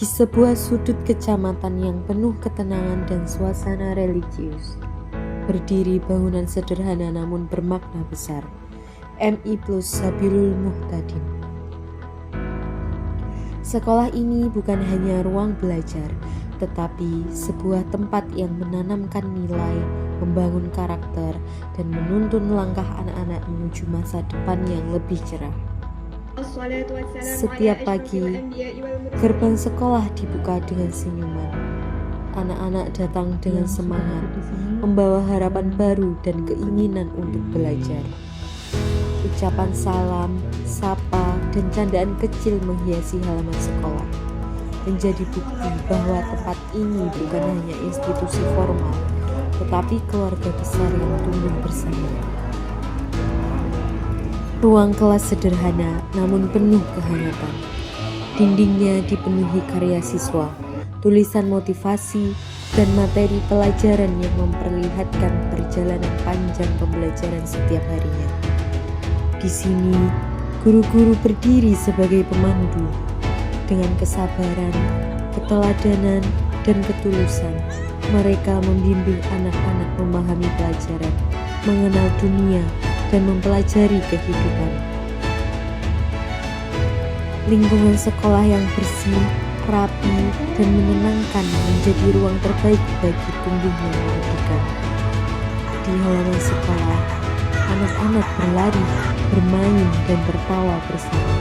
Di sebuah sudut kecamatan yang penuh ketenangan dan suasana religius, berdiri bangunan sederhana namun bermakna besar, MI Plus Sabilul Muhtadin. Sekolah ini bukan hanya ruang belajar, tetapi sebuah tempat yang menanamkan nilai, membangun karakter, dan menuntun langkah anak-anak menuju masa depan yang lebih cerah. Setiap pagi, gerbang sekolah dibuka dengan senyuman. Anak-anak datang dengan semangat, membawa harapan baru dan keinginan untuk belajar. Ucapan salam, sapa, dan candaan kecil menghiasi halaman sekolah, menjadi bukti bahwa tempat ini bukan hanya institusi formal, tetapi keluarga besar yang tumbuh bersama. Ruang kelas sederhana namun penuh kehangatan. Dindingnya dipenuhi karya siswa, tulisan motivasi, dan materi pelajaran yang memperlihatkan perjalanan panjang pembelajaran setiap harinya. Di sini, guru-guru berdiri sebagai pemandu. Dengan kesabaran, keteladanan, dan ketulusan, mereka membimbing anak-anak memahami pelajaran, mengenal dunia, dan mempelajari kehidupan. Lingkungan sekolah yang bersih, rapi, dan menenangkan menjadi ruang terbaik bagi tumbuhnya pendidikan. Di halaman sekolah, anak-anak berlari, bermain, dan tertawa bersama.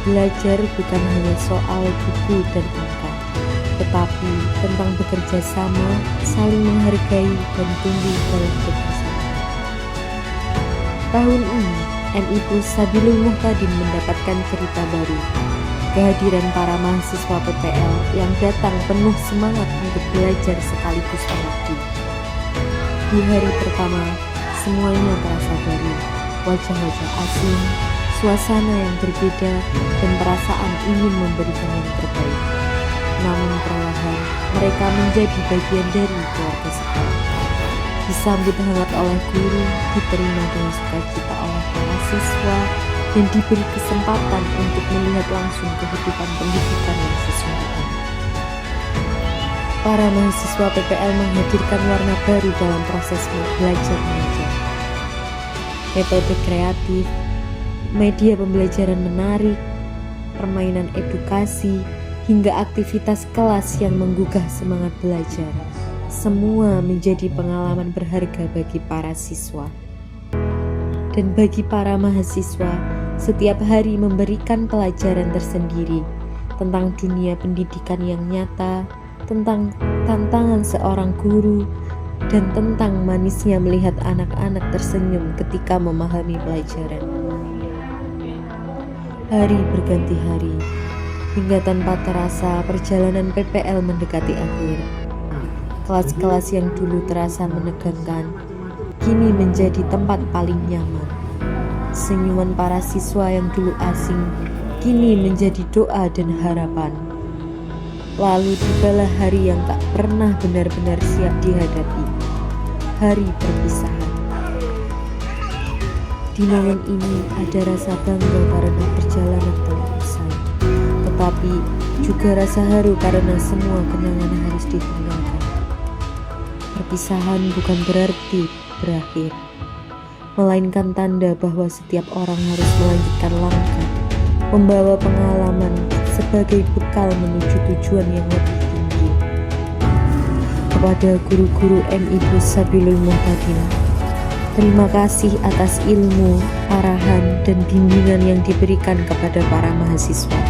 Belajar bukan hanya soal buku dan angka, tetapi tentang bekerja sama, saling menghargai, dan tumbuh dalam kebersamaan. Tahun ini, MI Plus Sabilul Muhtadin mendapatkan cerita baru. Kehadiran para mahasiswa PPL yang datang penuh semangat untuk belajar sekaligus mengabdi. Di hari pertama, semuanya terasa baru. Wajah-wajah asing, suasana yang berbeda, dan perasaan ingin memberikan yang terbaik. Namun perlahan, mereka menjadi bagian dari keluarga sekolah. Disambut hangat oleh guru, diterima dengan sukacita oleh para siswa, dan diberi kesempatan untuk melihat langsung kehidupan pendidikan yang sesungguhnya. Para mahasiswa PPL menghadirkan warna baru dalam proses belajar mengajar. Metode kreatif, media pembelajaran menarik, permainan edukasi, hingga aktivitas kelas yang menggugah semangat belajar. Semua menjadi pengalaman berharga bagi para siswa. Dan bagi para mahasiswa, setiap hari memberikan pelajaran tersendiri tentang dunia pendidikan yang nyata, tentang tantangan seorang guru, dan tentang manisnya melihat anak-anak tersenyum ketika memahami pelajaran. Hari berganti hari, hingga tanpa terasa perjalanan PPL mendekati akhir. Kelas-kelas yang dulu terasa menegangkan, kini menjadi tempat paling nyaman. Senyuman para siswa yang dulu asing, kini menjadi doa dan harapan. Lalu tibalah hari yang tak pernah benar-benar siap dihadapi, hari perpisahan. Di momen ini ada rasa bangga karena perjalanan telah usai, tetapi juga rasa haru karena semua kenangan harus ditinggalkan. Perpisahan bukan berarti berakhir, melainkan tanda bahwa setiap orang harus melanjutkan langkah, membawa pengalaman sebagai bekal menuju tujuan yang lebih tinggi. Kepada guru-guru MI Plus Sabilul Muhtadin, terima kasih atas ilmu, arahan, dan bimbingan yang diberikan kepada para mahasiswa.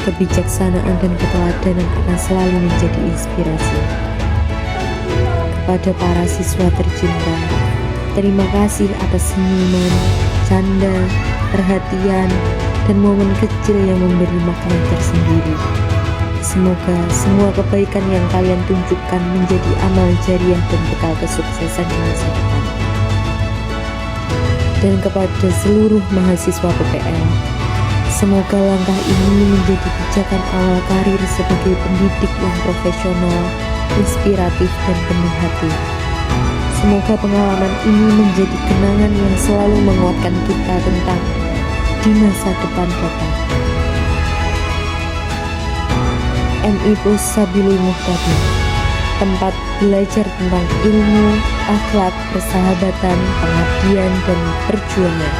Kebijaksanaan dan keteladanan akan selalu menjadi inspirasi. Kepada para siswa tercinta, terima kasih atas senyuman, canda, perhatian, dan momen kecil yang memberi makna tersendiri. Semoga semua kebaikan yang kalian tunjukkan menjadi amal jariah dan bekal kesuksesan di masa depan. Dan kepada seluruh mahasiswa PPL, semoga langkah ini menjadi pijakan awal karir sebagai pendidik yang profesional, inspiratif, dan penuh hati. Semoga pengalaman ini menjadi kenangan yang selalu menguatkan kita tentang di masa depan datang. MI Sabilul Muhtadin, tempat belajar tentang ilmu, akhlak, persahabatan, pengabdian, dan perjuangan.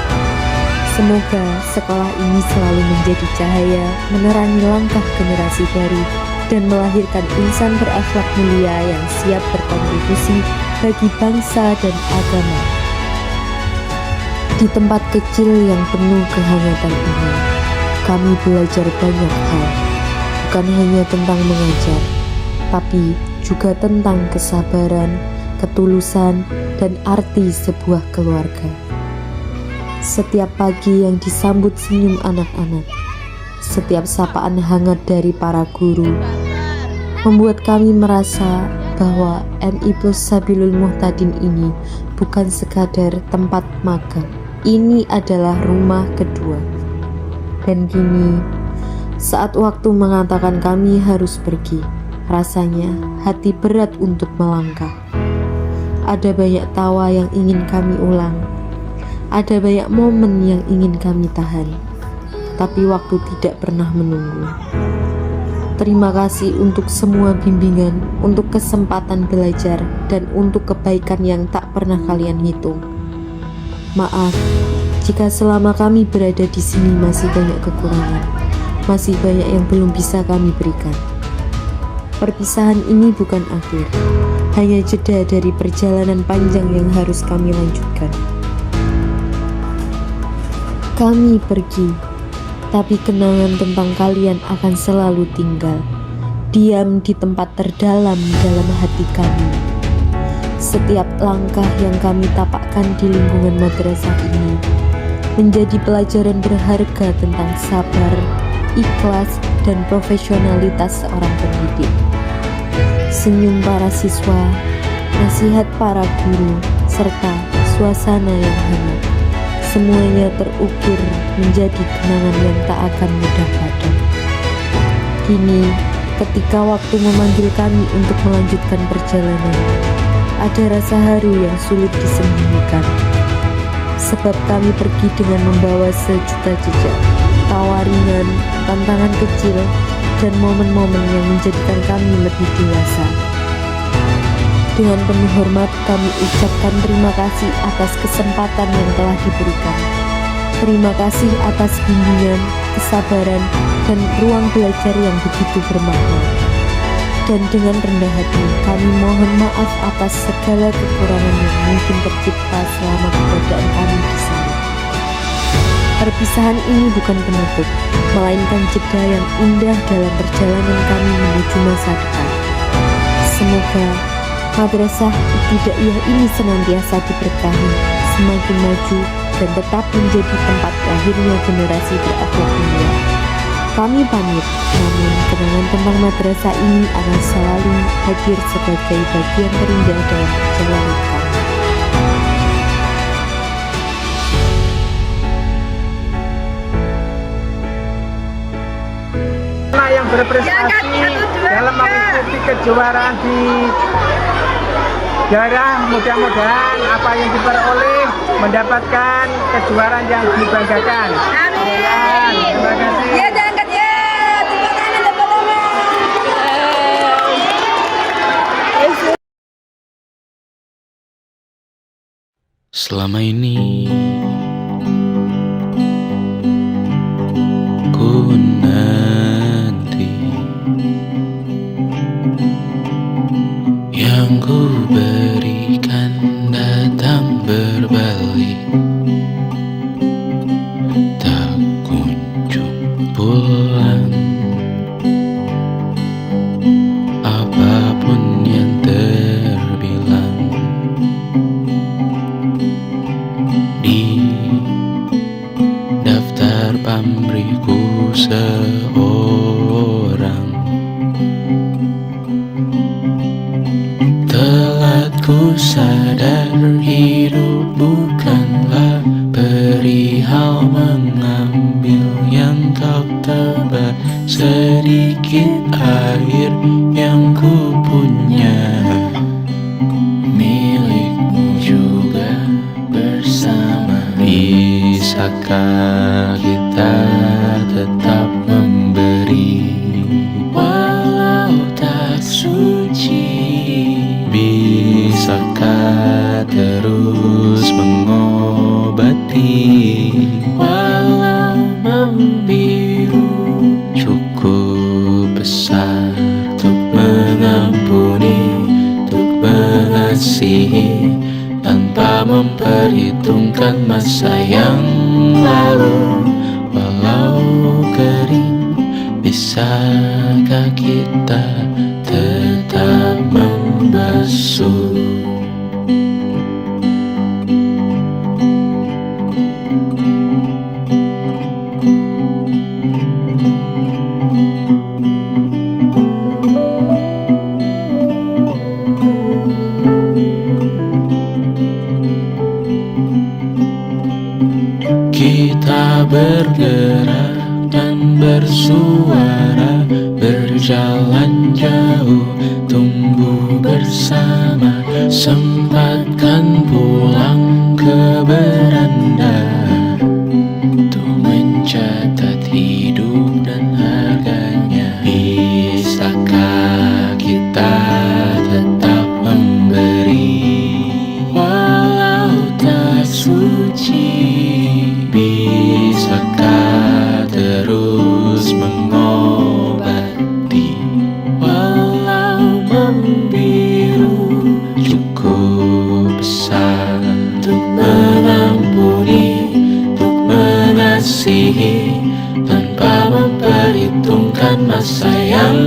Semoga sekolah ini selalu menjadi cahaya, menerangi langkah generasi baru, dan melahirkan insan berakhlak mulia yang siap berkontribusi bagi bangsa dan agama. Di tempat kecil yang penuh kehangatan ini, kami belajar banyak hal, bukan hanya tentang mengajar, tapi juga tentang kesabaran, ketulusan, dan arti sebuah keluarga. Setiap pagi yang disambut senyum anak-anak, setiap sapaan hangat dari para guru, membuat kami merasa bahwa MI Sabilul Muhtadin ini bukan sekadar tempat magang. Ini adalah rumah kedua. Dan kini, saat waktu mengatakan kami harus pergi, rasanya hati berat untuk melangkah. Ada banyak tawa yang ingin kami ulang, ada banyak momen yang ingin kami tahan, tapi waktu tidak pernah menunggu. Terima kasih untuk semua bimbingan, untuk kesempatan belajar, dan untuk kebaikan yang tak pernah kalian hitung. Maaf jika selama kami berada di sini masih banyak kekurangan, masih banyak yang belum bisa kami berikan. Perpisahan ini bukan akhir, hanya jeda dari perjalanan panjang yang harus kami lanjutkan. Kami pergi, tapi kenangan tentang kalian akan selalu tinggal, diam di tempat terdalam dalam hati kami. Setiap langkah yang kami tapakkan di lingkungan madrasah ini menjadi pelajaran berharga tentang sabar, ikhlas, dan profesionalitas seorang pendidik. Senyum para siswa, nasihat para guru, serta suasana yang hangat, semuanya terukir menjadi kenangan yang tak akan mudah padam. Kini, ketika waktu memanggil kami untuk melanjutkan perjalanan, ada rasa haru yang sulit disembunyikan. Sebab kami pergi dengan membawa sejuta jejak, tawa ringan, tantangan kecil, dan momen-momen yang menjadikan kami lebih dewasa. Dengan penuh hormat kami ucapkan terima kasih atas kesempatan yang telah diberikan. Terima kasih atas bimbingan, kesabaran, dan ruang belajar yang begitu bermakna. Dan dengan rendah hati kami mohon maaf atas segala kekurangan yang mungkin tercipta selama keberadaan kami di sini. Perpisahan ini bukan penutup, melainkan jeda yang indah dalam perjalanan kami menuju masa depan. Semoga madrasah ibtidaiyah ini senantiasa diberkahi, semakin maju, dan tetap menjadi tempat lahirnya generasi berakhlak mulia. Kami pamit, namun kenangan tentang madrasah ini akan selalu hadir sebagai bagian terindah dalam perjalanan kami. Yang berprestasi dalam mengikuti kejuaraan di daerah, mudah-mudahan apa yang diperoleh mendapatkan kejuaraan yang dibanggakan. Amin. Terima kasih. Ya, jangan ya. Tepuk tangan, tepuk tangan. Selama ini ku nanti yang ku berikan datang berbalik, tak kunjung pulang. Apapun yang terbilang di daftar pamrihku seorang, telat ku sadar hidup bukanlah perihal mengambil yang kau tebak. Sedikit air yang ku punya milikmu juga bersama. Bisakah kita tetap memberi walau memperhitungkan masa yang lalu. Walau kering, bisakah kita tetap membasuh? Kita bergerak dan bersuara, berjalan jauh, tumbuh bersama. Sempatkan pulang ke beranda untuk mencatat hidup dan harganya. Bisakah kita tetap memberi walau tak suci? Bisakah terus mengobati walau membiru? Cukup besar untuk mengampuni, untuk mengasihi, tanpa memperhitungkan masa yang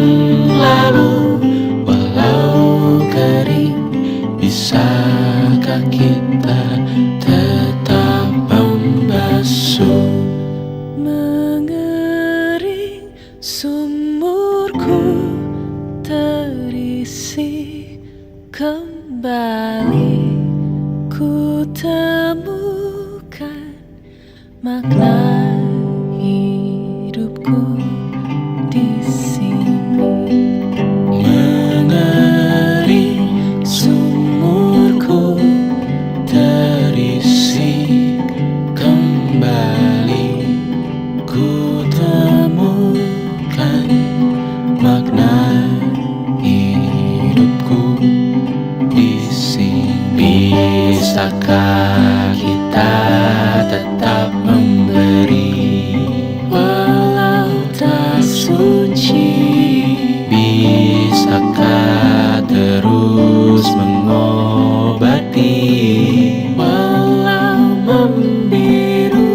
lalu. Walau kering, bisakah kita tetap membasuh? Mengering sumurku terisi kembali, ku temukan makna hidupku di sini. Mengering sumurku terisi kembali, ku temukan makna hidupku di sini. Bisakah kita tetap memberi walau tak suci? Bisakah terus mengobati walau membiru?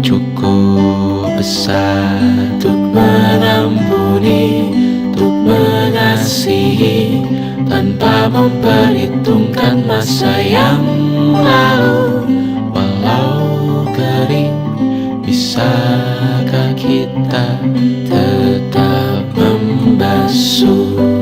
Cukup besar untuk mengampuni, untuk mengasihi, tanpa memperhitungkan masa yang lalu. Walau kering, bisakah kita tetap membasuh?